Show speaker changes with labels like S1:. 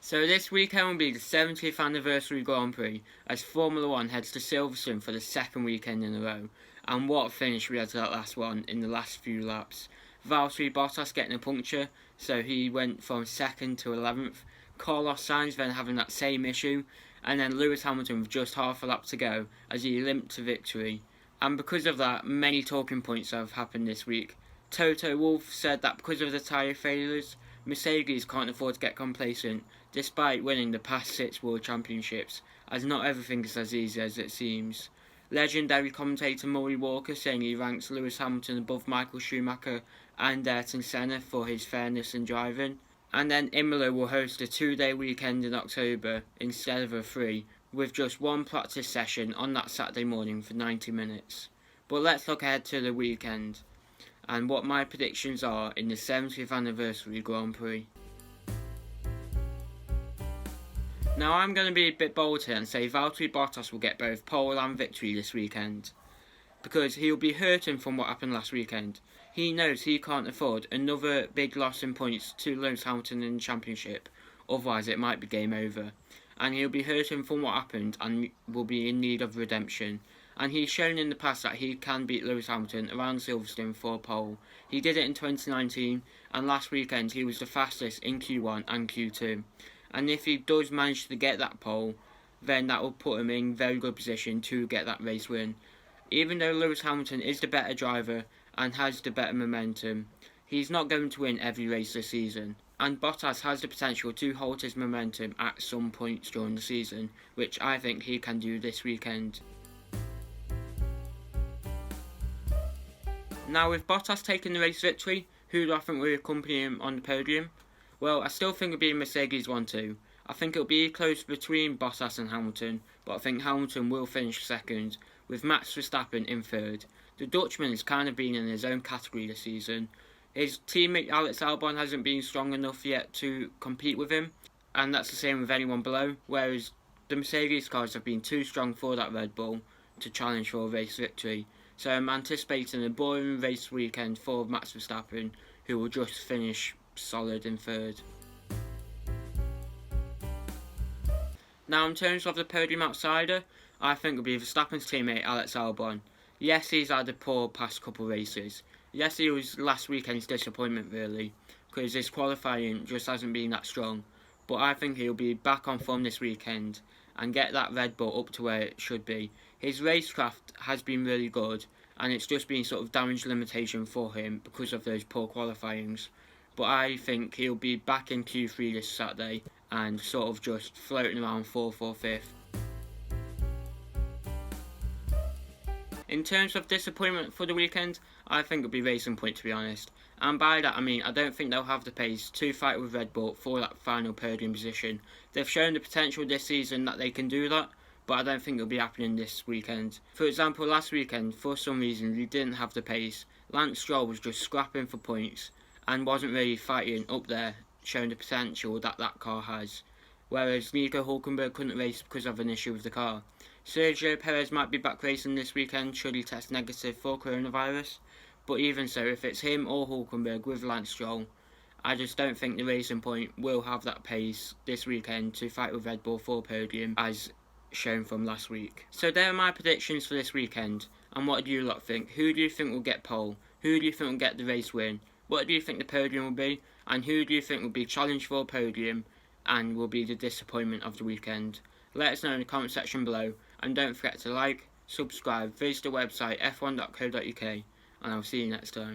S1: So this weekend will be the 70th anniversary Grand Prix as Formula 1 heads to Silverstone for the second weekend in a row. And what a finish we had to that last one in the last few laps. Valtteri Bottas getting a puncture, so he went from 2nd to 11th. Carlos Sainz then having that same issue, and then Lewis Hamilton with just half a lap to go as he limped to victory. And because of that, many talking points have happened this week. Toto Wolff said that because of the tyre failures, Mercedes can't afford to get complacent, despite winning the past 6 World Championships, as not everything is as easy as it seems. Legendary commentator Murray Walker saying he ranks Lewis Hamilton above Michael Schumacher and Ayrton Senna for his fairness in driving. And then Imola will host a 2-day weekend in October instead of a 3, with just one practice session on that Saturday morning for 90 minutes. But let's look ahead to the weekend and what my predictions are in the 70th anniversary Grand Prix. Now I'm going to be a bit bold here and say Valtteri Bottas will get both pole and victory this weekend, because he'll be hurting from what happened last weekend. He knows he can't afford another big loss in points to Lewis Hamilton in the championship, otherwise it might be game over. And he'll be hurting from what happened and will be in need of redemption. And he's shown in the past that he can beat Lewis Hamilton around Silverstone for a pole. He did it in 2019, and last weekend he was the fastest in Q1 and Q2. And if he does manage to get that pole, then that will put him in very good position to get that race win. Even though Lewis Hamilton is the better driver and has the better momentum, he's not going to win every race this season. And Bottas has the potential to hold his momentum at some points during the season, which I think he can do this weekend. Now with Bottas taking the race victory, who do I think will accompany him on the podium? Well, I still think it'll be Mercedes 1-2. I think it'll be close between Bottas and Hamilton, but I think Hamilton will finish second, with Max Verstappen in third. The Dutchman has kind of been in his own category this season. His teammate Alex Albon hasn't been strong enough yet to compete with him, and that's the same with anyone below, whereas the Mercedes cars have been too strong for that Red Bull to challenge for a race victory. So I'm anticipating a boring race weekend for Max Verstappen, who will just finish solid in third. Now in terms of the podium outsider, I think it'll be Verstappen's teammate Alex Albon. Yes, he's had a poor past couple races. Yes, he was last weekend's disappointment really, because his qualifying just hasn't been that strong. But I think he'll be back on form this weekend and get that Red Bull up to where it should be. His racecraft has been really good, and it's just been sort of damage limitation for him because of those poor qualifyings. But I think he'll be back in Q3 this Saturday and sort of just floating around 4th or 5th. In terms of disappointment for the weekend, I think it'll be Racing Point, to be honest. And by that I mean I don't think they'll have the pace to fight with Red Bull for that final podium position. They've shown the potential this season that they can do that, but I don't think it'll be happening this weekend. For example, last weekend, for some reason, they didn't have the pace. Lance Stroll was just scrapping for points and wasn't really fighting up there, showing the potential that that car has. Whereas Nico Hülkenberg couldn't race because of an issue with the car. Sergio Perez might be back racing this weekend should he test negative for coronavirus. But even so, if it's him or Hülkenberg with Lance Stroll, I just don't think the Racing Point will have that pace this weekend to fight with Red Bull for podium as shown from last week. So there are my predictions for this weekend. And what do you lot think? Who do you think will get pole? Who do you think will get the race win? What do you think the podium will be? And who do you think will be challenged for a podium and will be the disappointment of the weekend? Let us know in the comment section below. And don't forget to like, subscribe, visit the website f1.co.uk, and I'll see you next time.